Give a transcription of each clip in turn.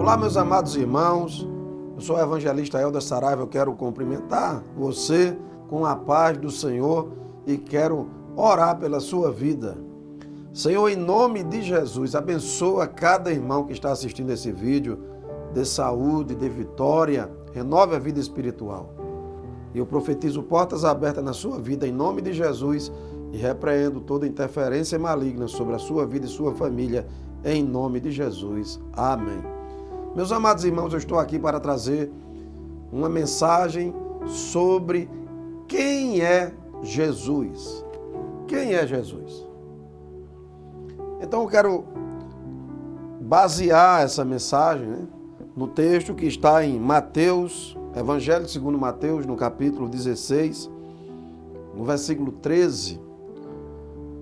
Olá, meus amados irmãos, eu sou o evangelista Helder Saraiva, eu quero cumprimentar você com a paz do Senhor e quero orar pela sua vida. Senhor, em nome de Jesus, abençoa cada irmão que está assistindo esse vídeo, de saúde, de vitória, renove a vida espiritual. E eu profetizo portas abertas na sua vida em nome de Jesus e repreendo toda interferência maligna sobre a sua vida e sua família em nome de Jesus. Amém. Meus amados irmãos, eu estou aqui para trazer uma mensagem sobre quem é Jesus. Quem é Jesus? Então eu quero basear essa mensagem, no texto que está em Mateus, Evangelho segundo Mateus, no capítulo 16, no versículo 13,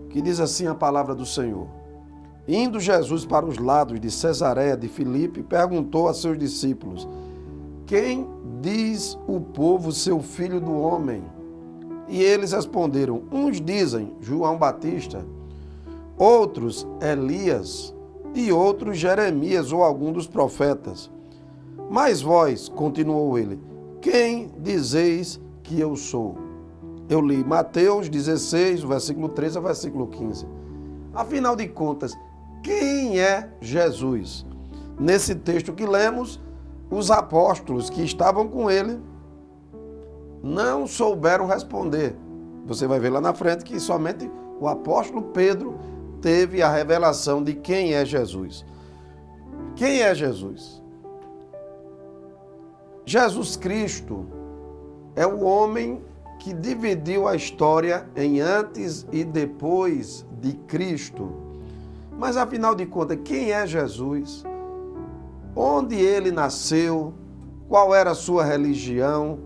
que diz assim a palavra do Senhor. Indo Jesus para os lados de Cesareia de Filipe, perguntou a seus discípulos: quem diz o povo ser o filho do homem? E eles responderam: uns dizem João Batista, outros Elias e outros Jeremias ou algum dos profetas. Mas vós, continuou ele, quem dizeis que eu sou? Eu li Mateus 16, versículo 13 ao versículo 15. Afinal de contas, quem é Jesus? Nesse texto que lemos, os apóstolos que estavam com ele não souberam responder. Você vai ver lá na frente que somente o apóstolo Pedro teve a revelação de quem é Jesus. Quem é Jesus? Jesus Cristo é o homem que dividiu a história em antes e depois de Cristo. Mas afinal de contas, quem é Jesus? Onde ele nasceu? Qual era a sua religião?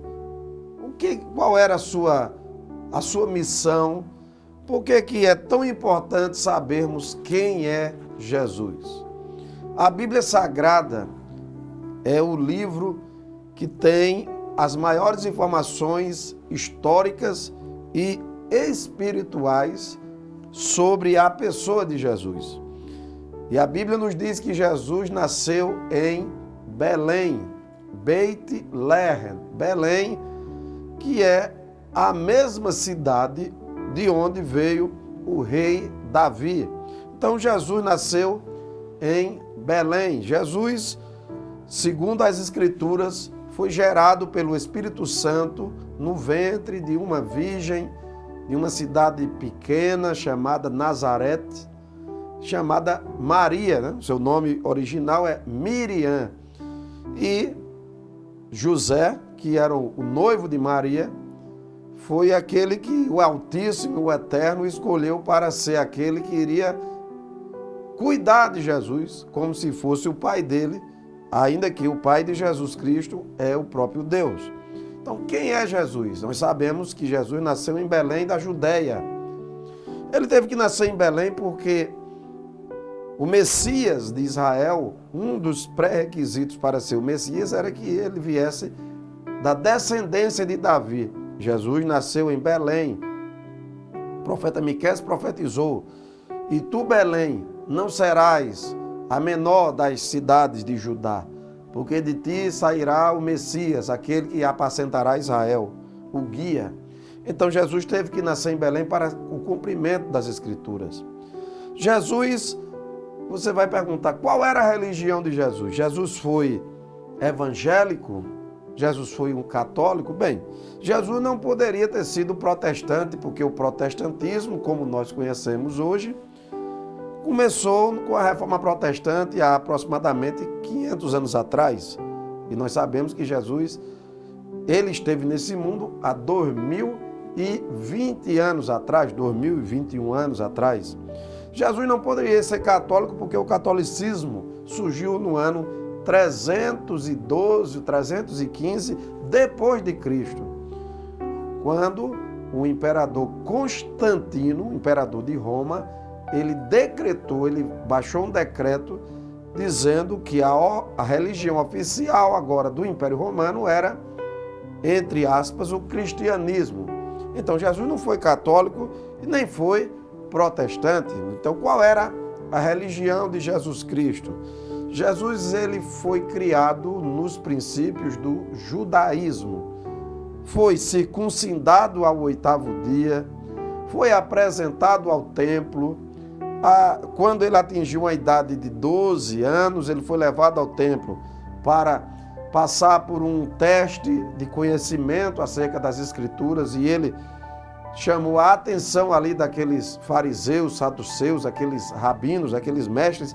Qual era a sua missão? Por que é tão importante sabermos quem é Jesus? A Bíblia Sagrada é o livro que tem as maiores informações históricas e espirituais sobre a pessoa de Jesus. E a Bíblia nos diz que Jesus nasceu em Belém, Beit Lehem, Belém, que é a mesma cidade de onde veio o rei Davi. Então Jesus nasceu em Belém. Jesus, segundo as Escrituras, foi gerado pelo Espírito Santo no ventre de uma virgem de uma cidade pequena chamada Nazaré, chamada Maria, Seu nome original é Miriam. E José, que era o noivo de Maria, foi aquele que o Altíssimo, o Eterno, escolheu para ser aquele que iria cuidar de Jesus, como se fosse o pai dele, ainda que o pai de Jesus Cristo é o próprio Deus. Então, quem é Jesus? Nós sabemos que Jesus nasceu em Belém da Judéia. Ele teve que nascer em Belém porque o Messias de Israel, um dos pré-requisitos para ser o Messias era que ele viesse da descendência de Davi. Jesus nasceu em Belém. O profeta Miqueias profetizou: e tu, Belém, não serás a menor das cidades de Judá, porque de ti sairá o Messias, aquele que apacentará Israel, o guia. Então Jesus teve que nascer em Belém para o cumprimento das Escrituras. Jesus, você vai perguntar, qual era a religião de Jesus? Jesus foi evangélico? Jesus foi um católico? Bem, Jesus não poderia ter sido protestante, porque o protestantismo, como nós conhecemos hoje, começou com a Reforma Protestante há aproximadamente 500 anos atrás. E nós sabemos que Jesus, ele esteve nesse mundo há 2020 anos atrás, 2021 anos atrás. Jesus não poderia ser católico porque o catolicismo surgiu no ano 312, 315 depois de Cristo, quando o imperador Constantino, imperador de Roma, ele decretou, ele baixou um decreto dizendo que a religião oficial agora do Império Romano era, entre aspas, o cristianismo. Então Jesus não foi católico e nem foi protestante. Então qual era a religião de Jesus Cristo? Jesus ele foi criado nos princípios do judaísmo. Foi circuncidado ao 8º dia, foi apresentado ao templo. Quando ele atingiu a idade de 12 anos, ele foi levado ao templo para passar por um teste de conhecimento acerca das Escrituras, e ele chamou a atenção ali daqueles fariseus, saduceus, aqueles rabinos, aqueles mestres,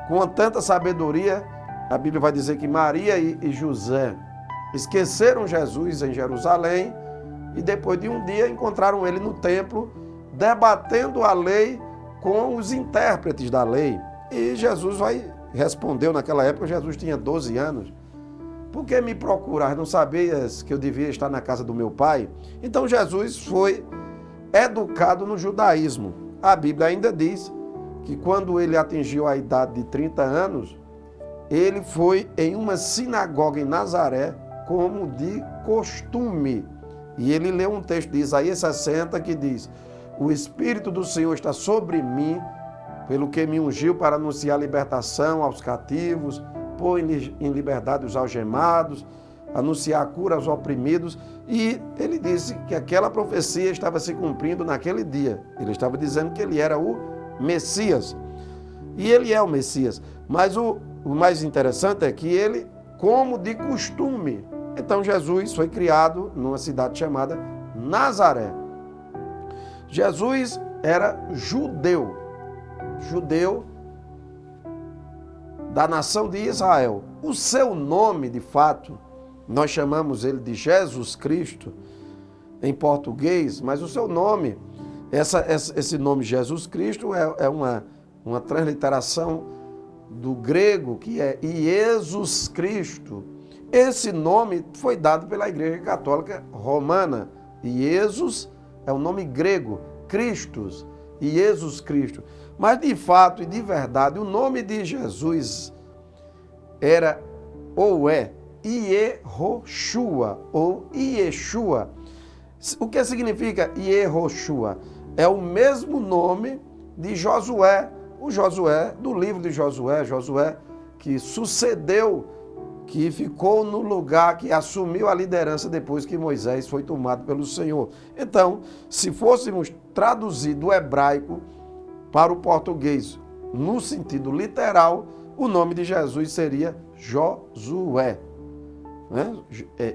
com tanta sabedoria. A Bíblia vai dizer que Maria e José esqueceram Jesus em Jerusalém e depois de um dia encontraram ele no templo, debatendo a lei com os intérpretes da lei. E Jesus respondeu naquela época, Jesus tinha 12 anos. Por que me procurar? Não sabias que eu devia estar na casa do meu pai? Então Jesus foi educado no judaísmo. A Bíblia ainda diz que quando ele atingiu a idade de 30 anos, ele foi em uma sinagoga em Nazaré, como de costume. E ele leu um texto de Isaías 60 que diz: o Espírito do Senhor está sobre mim, pelo que me ungiu para anunciar libertação aos cativos, pôr em liberdade os algemados, anunciar a cura aos oprimidos. E ele disse que aquela profecia estava se cumprindo naquele dia. Ele estava dizendo que ele era o Messias. E ele é o Messias. Mas o mais interessante é que ele, como de costume, então Jesus foi criado numa cidade chamada Nazaré. Jesus era judeu da nação de Israel. O seu nome, de fato, nós chamamos ele de Jesus Cristo em português, mas o seu nome, esse nome Jesus Cristo é uma transliteração do grego, que é Jesus Cristo. Esse nome foi dado pela Igreja Católica Romana. Jesus é o nome grego, Christus, Jesus Cristo. Mas de fato e de verdade, o nome de Jesus era ou é Yehoshua ou Yeshua. O que significa Yehoshua? É o mesmo nome de Josué, o Josué do livro de Josué, Josué que sucedeu, que ficou no lugar, que assumiu a liderança depois que Moisés foi tomado pelo Senhor. Então, se fôssemos traduzir do hebraico para o português no sentido literal, o nome de Jesus seria Josué.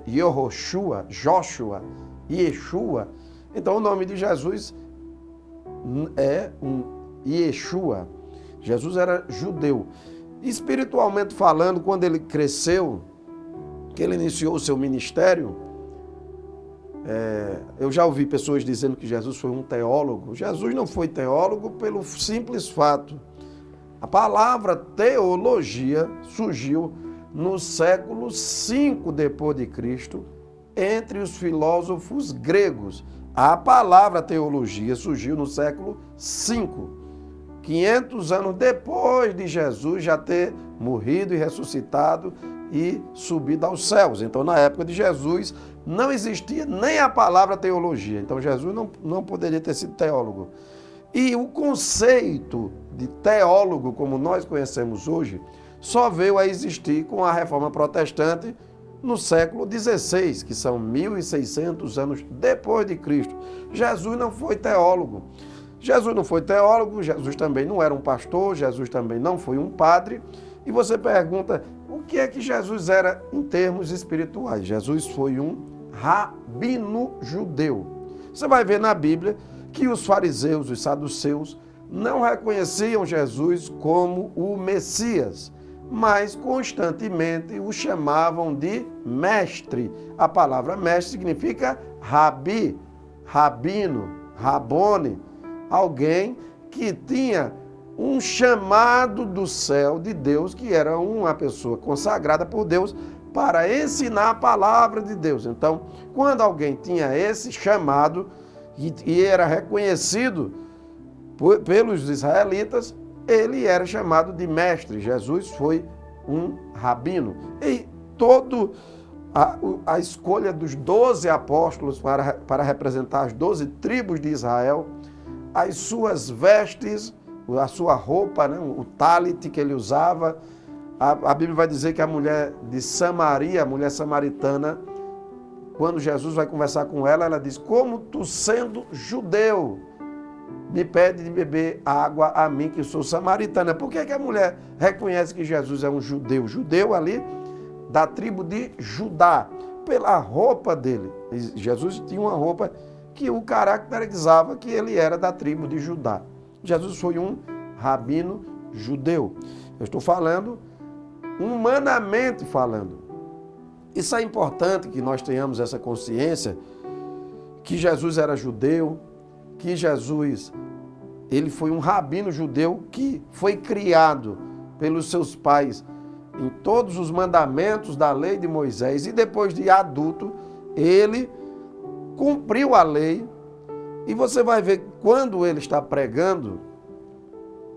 Yehoshua, Joshua, Yeshua. Então o nome de Jesus é um Yeshua. Jesus era judeu. Espiritualmente falando, quando ele cresceu, que ele iniciou o seu ministério, eu já ouvi pessoas dizendo que Jesus foi um teólogo. Jesus não foi teólogo pelo simples fato. A palavra teologia surgiu no século V depois de Cristo, entre os filósofos gregos. A palavra teologia surgiu no século V, 500 anos depois de Jesus já ter morrido e ressuscitado e subido aos céus. Então, na época de Jesus, não existia nem a palavra teologia. Então, Jesus não poderia ter sido teólogo. E o conceito de teólogo, como nós conhecemos hoje, só veio a existir com a Reforma Protestante no século XVI, que são 1.600 anos depois de Cristo. Jesus não foi teólogo. Jesus não foi teólogo, Jesus também não era um pastor, Jesus também não foi um padre. E você pergunta, o que é que Jesus era em termos espirituais? Jesus foi um rabino judeu. Você vai ver na Bíblia que os fariseus, os saduceus, não reconheciam Jesus como o Messias, mas constantemente o chamavam de mestre. A palavra mestre significa rabi, rabino, rabone, alguém que tinha um chamado do céu de Deus, que era uma pessoa consagrada por Deus para ensinar a palavra de Deus. Então, quando alguém tinha esse chamado e era reconhecido pelos israelitas, ele era chamado de mestre. Jesus foi um rabino. E toda a escolha dos 12 apóstolos para representar as 12 tribos de Israel, as suas vestes, a sua roupa, né, o talit que ele usava, A Bíblia vai dizer que a mulher de Samaria, a mulher samaritana, quando Jesus vai conversar com ela, ela diz: como tu sendo judeu, me pede de beber água a mim que sou samaritana. Por que a mulher reconhece que Jesus é um judeu? Judeu ali da tribo de Judá, pela roupa dele. Jesus tinha uma roupa que o caracterizava que ele era da tribo de Judá. Jesus foi um rabino judeu. Eu estou falando humanamente falando. Isso é importante que nós tenhamos essa consciência que Jesus era judeu, que Jesus ele foi um rabino judeu que foi criado pelos seus pais em todos os mandamentos da lei de Moisés, e depois de adulto, ele cumpriu a lei. E você vai ver, quando ele está pregando,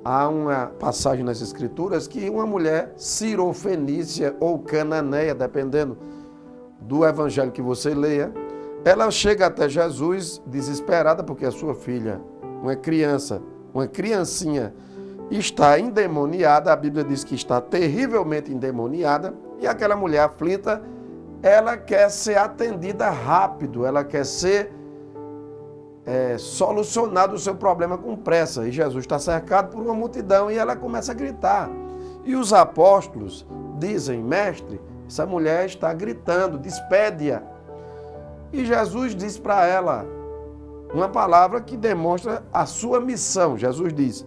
há uma passagem nas Escrituras que uma mulher cirofenícia ou cananeia, dependendo do evangelho que você leia, ela chega até Jesus desesperada porque a sua filha, uma criancinha, está endemoniada. A Bíblia diz que está terrivelmente endemoniada, e aquela mulher aflita, ela quer ser atendida rápido, ela quer ser solucionado o seu problema com pressa. E Jesus está cercado por uma multidão e ela começa a gritar. E os apóstolos dizem: mestre, essa mulher está gritando, despede-a. E Jesus diz para ela uma palavra que demonstra a sua missão. Jesus diz: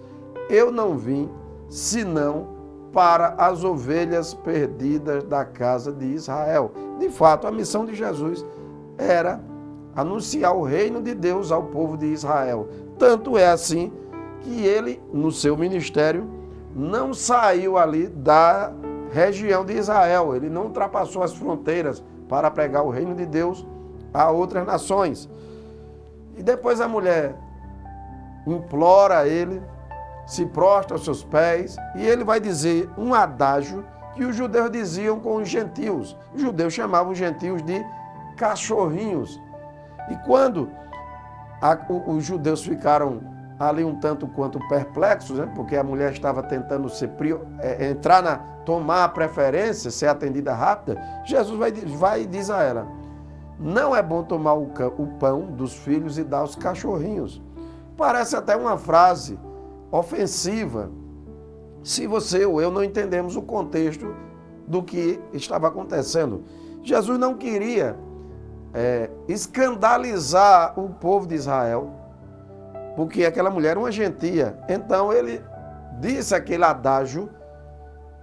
eu não vim senão para as ovelhas perdidas da casa de Israel. De fato, a missão de Jesus era anunciar o reino de Deus ao povo de Israel. Tanto é assim que ele, no seu ministério, não saiu ali da região de Israel. Ele não ultrapassou as fronteiras para pregar o reino de Deus a outras nações. E depois a mulher implora a ele, se prostra aos seus pés, e ele vai dizer um adágio que os judeus diziam com os gentios. Os judeus chamavam os gentios de cachorrinhos. E quando os judeus ficaram ali um tanto quanto perplexos, né, porque a mulher estava tentando tomar a preferência, ser atendida rápida, Jesus vai e diz a ela: não é bom tomar o pão dos filhos e dar aos cachorrinhos. Parece até uma frase ofensiva, se você ou eu não entendemos o contexto do que estava acontecendo. Jesus não queria escandalizar o povo de Israel, porque aquela mulher era uma gentia. Então ele disse aquele adágio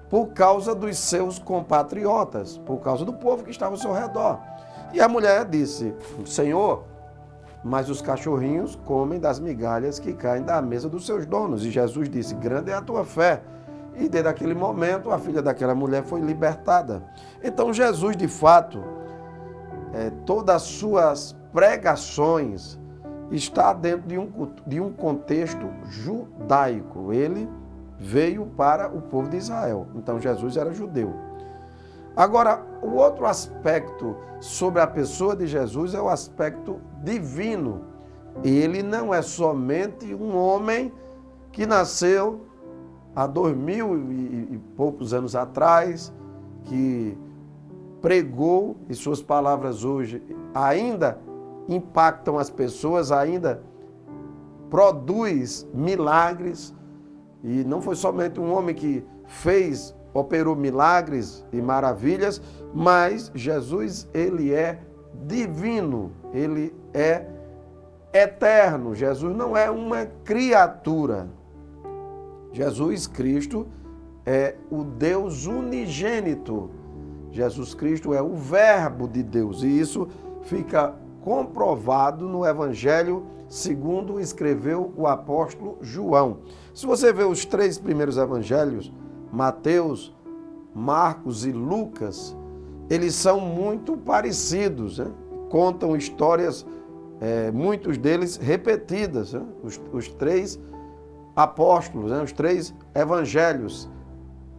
por causa dos seus compatriotas, por causa do povo que estava ao seu redor. E a mulher disse: Senhor, mas os cachorrinhos comem das migalhas que caem da mesa dos seus donos. E Jesus disse: grande é a tua fé. E desde aquele momento a filha daquela mulher foi libertada. Então Jesus, de fato, todas as suas pregações está dentro de um contexto judaico. Ele veio para o povo de Israel. Então Jesus era judeu. Agora, o outro aspecto sobre a pessoa de Jesus é o aspecto divino. Ele não é somente um homem que nasceu há 2000 e poucos anos atrás, que pregou, e suas palavras hoje ainda impactam as pessoas, ainda produz milagres. E não foi somente um homem que operou milagres e maravilhas, mas Jesus, ele é divino, ele é eterno. Jesus não é uma criatura. Jesus Cristo é o Deus unigênito. Jesus Cristo é o Verbo de Deus, e isso fica comprovado no Evangelho segundo escreveu o apóstolo João. Se você vê os 3 primeiros evangelhos, Mateus, Marcos e Lucas, eles são muito parecidos, né? Contam histórias, muitos deles repetidas, né? Os 3 apóstolos, né? Os 3 evangelhos.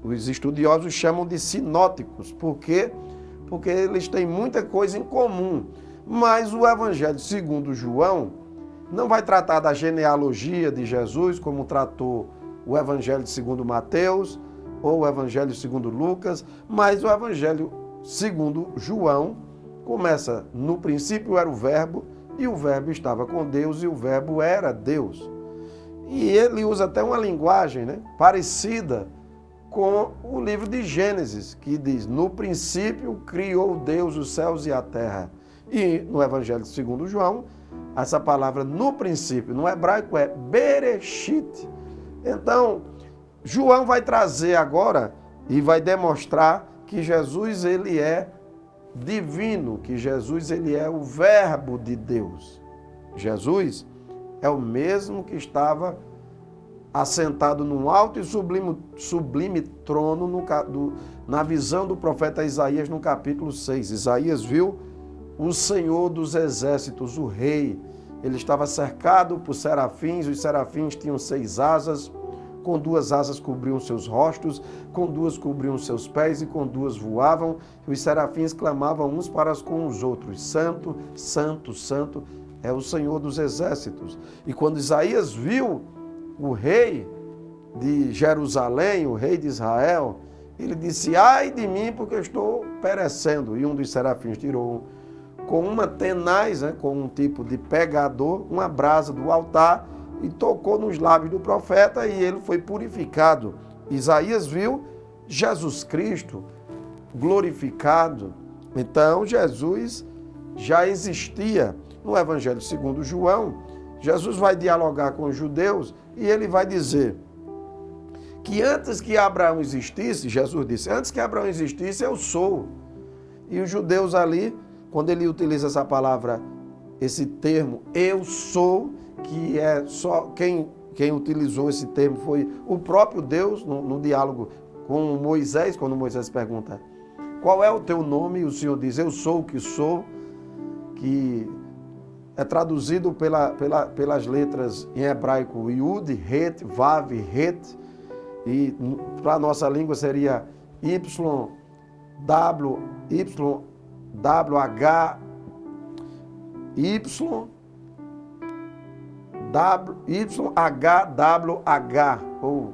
Os estudiosos chamam de sinóticos. Por quê? Porque eles têm muita coisa em comum. Mas o Evangelho segundo João não vai tratar da genealogia de Jesus, como tratou o Evangelho segundo Mateus, ou o Evangelho segundo Lucas, mas o Evangelho segundo João começa: no princípio era o Verbo, e o Verbo estava com Deus, e o Verbo era Deus. E ele usa até uma linguagem, né, parecida com o livro de Gênesis, que diz: no princípio criou Deus os céus e a terra. E no Evangelho segundo João, essa palavra no princípio, no hebraico é Bereshit. Então, João vai trazer agora e vai demonstrar que Jesus ele é divino, que Jesus ele é o Verbo de Deus. Jesus é o mesmo que estava assentado num alto e sublime trono na visão do profeta Isaías no capítulo 6. Isaías viu o Senhor dos exércitos, o Rei. Ele estava cercado por serafins, os serafins tinham 6 asas, com 2 asas cobriam seus rostos, com 2 cobriam seus pés e com 2 voavam. E os serafins clamavam uns para com os outros: Santo, Santo, Santo é o Senhor dos exércitos. E quando Isaías viu o rei de Jerusalém, o rei de Israel, ele disse: ai de mim, porque eu estou perecendo. E um dos serafins tirou com uma tenaz, né, com um tipo de pegador, uma brasa do altar e tocou nos lábios do profeta e ele foi purificado. Isaías viu Jesus Cristo glorificado. Então Jesus já existia. No Evangelho segundo João, Jesus vai dialogar com os judeus e ele vai dizer que antes que Abraão existisse, Jesus disse: antes que Abraão existisse, eu sou. E os judeus ali, quando ele utiliza essa palavra, esse termo, eu sou, que é só quem utilizou esse termo foi o próprio Deus no diálogo com Moisés, quando Moisés pergunta: qual é o teu nome? E o Senhor diz: eu sou o que sou, que é traduzido pelas letras em hebraico Yud, Het, Vav, Het, e para a nossa língua seria Y, W, Y, W, H, Y, W, Y, H, W, H, ou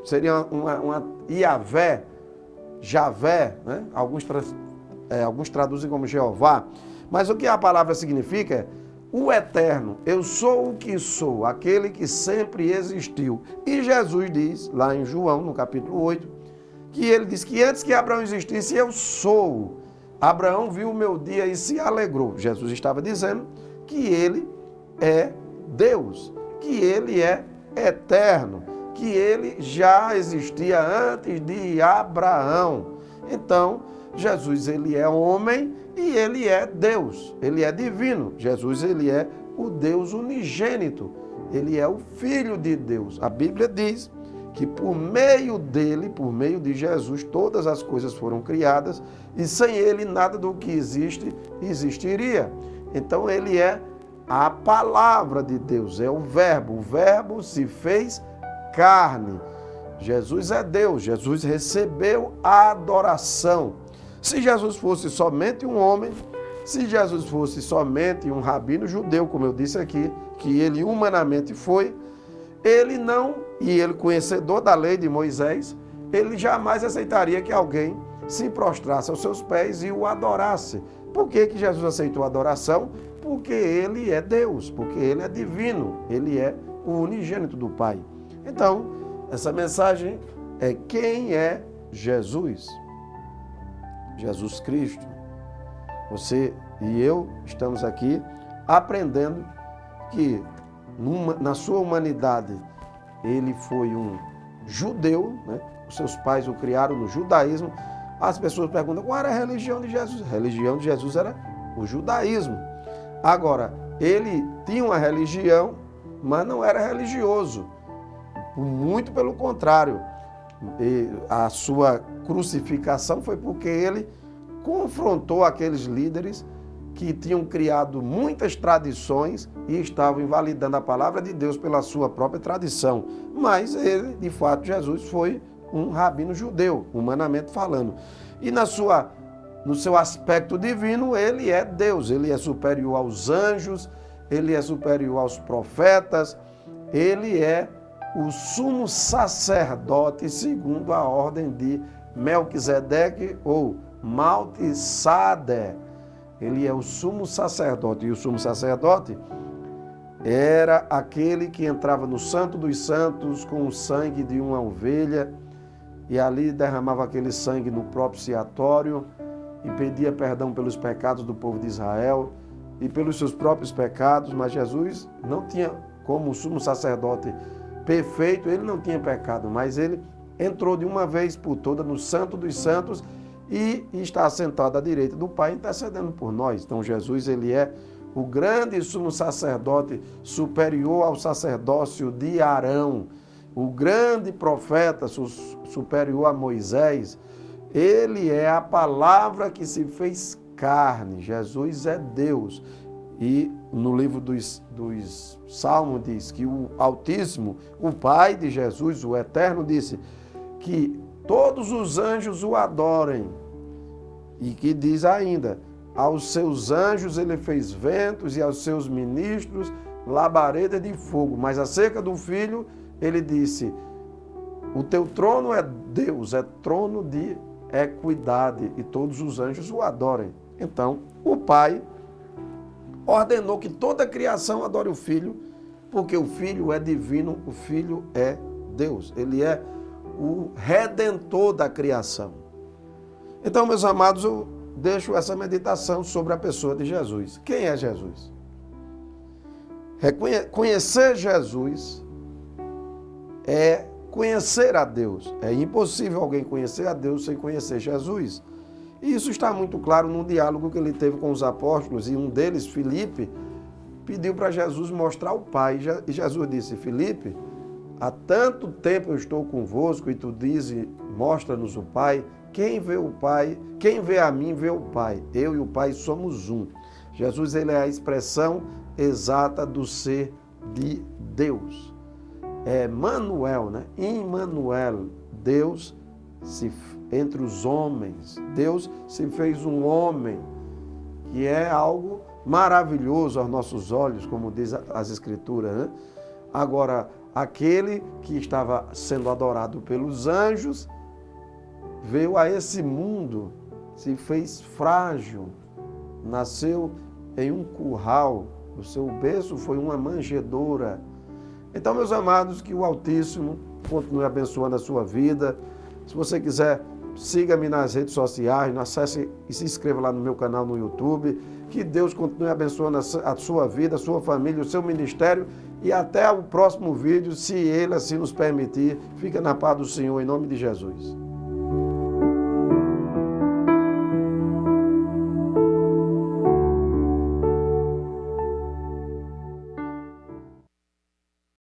seria uma Iavé, Javé, né? Alguns traduzem como Jeová, mas o que a palavra significa é o eterno, eu sou o que sou, aquele que sempre existiu. E Jesus diz, lá em João, no capítulo 8, que ele diz que antes que Abraão existisse, eu sou. Abraão viu o meu dia e se alegrou. Jesus estava dizendo que ele é Deus, que ele é eterno, que ele já existia antes de Abraão. Então, Jesus ele é homem e ele é Deus, ele é divino. Jesus ele é o Deus unigênito, ele é o Filho de Deus. A Bíblia diz que por meio dele, por meio de Jesus, todas as coisas foram criadas e sem ele nada do que existe existiria. Então ele é a palavra de Deus, é o Verbo se fez carne. Jesus é Deus, Jesus recebeu a adoração. Se Jesus fosse somente um homem, se Jesus fosse somente um rabino judeu, como eu disse aqui, que ele humanamente foi, ele não, e ele conhecedor da lei de Moisés, ele jamais aceitaria que alguém se prostrasse aos seus pés e o adorasse. Por que Jesus aceitou a adoração? Porque ele é Deus, porque ele é divino, ele é o unigênito do Pai. Então, essa mensagem é: quem é Jesus? Jesus Cristo. Você e eu estamos aqui aprendendo que na sua humanidade ele foi um judeu, né? Os seus pais o criaram no judaísmo. As pessoas perguntam: qual era a religião de Jesus? A religião de Jesus era o judaísmo. Agora, ele tinha uma religião, mas não era religioso. Muito pelo contrário. A sua crucificação foi porque ele confrontou aqueles líderes que tinham criado muitas tradições e estavam invalidando a palavra de Deus pela sua própria tradição. Mas ele, de fato, Jesus foi um rabino judeu, humanamente falando. E no seu aspecto divino, ele é Deus, ele é superior aos anjos, ele é superior aos profetas, ele é o sumo sacerdote segundo a ordem de Melquisedeque ou Maltisade. Ele é o sumo sacerdote. E o sumo sacerdote era aquele que entrava no Santo dos Santos com o sangue de uma ovelha e ali derramava aquele sangue no propiciatório e pedia perdão pelos pecados do povo de Israel e pelos seus próprios pecados, mas Jesus não tinha, como o sumo sacerdote perfeito, ele não tinha pecado, mas ele entrou de uma vez por todas no Santo dos Santos e está sentado à direita do Pai, intercedendo por nós. Então Jesus, ele é o grande sumo sacerdote superior ao sacerdócio de Arão, o grande profeta superior a Moisés. Ele é a palavra que se fez carne. Jesus é Deus. E no livro dos Salmos diz que o Altíssimo, o Pai de Jesus, o Eterno, disse que todos os anjos o adorem. E que diz ainda, aos seus anjos ele fez ventos e aos seus ministros labareda de fogo. Mas acerca do Filho, ele disse, o teu trono é Deus, é trono de equidade e todos os anjos o adorem. Então, o Pai ordenou que toda a criação adore o Filho, porque o Filho é divino, o Filho é Deus. Ele é o redentor da criação. Então, meus amados, eu deixo essa meditação sobre a pessoa de Jesus. Quem é Jesus? Conhecer Jesus é conhecer a Deus. É impossível alguém conhecer a Deus sem conhecer Jesus. E isso está muito claro num diálogo que ele teve com os apóstolos, e um deles, Filipe, pediu para Jesus mostrar o Pai. E Jesus disse, Filipe, há tanto tempo eu estou convosco e tu dizes, mostra-nos o Pai. Quem vê o Pai, quem vê a mim, vê o Pai. Eu e o Pai somos um. Jesus, ele é a expressão exata do ser de Deus. É Manuel, né? Immanuel, Deus entre os homens. Deus se fez um homem, que é algo maravilhoso aos nossos olhos, como diz as Escrituras, né? Agora, aquele que estava sendo adorado pelos anjos, veio a esse mundo, se fez frágil, nasceu em um curral, o seu berço foi uma manjedoura. Então, meus amados, que o Altíssimo continue abençoando a sua vida. Se você quiser, siga-me nas redes sociais, acesse e se inscreva lá no meu canal no YouTube. Que Deus continue abençoando a sua vida, a sua família, o seu ministério. E até o próximo vídeo, se Ele assim nos permitir. Fica na paz do Senhor, em nome de Jesus.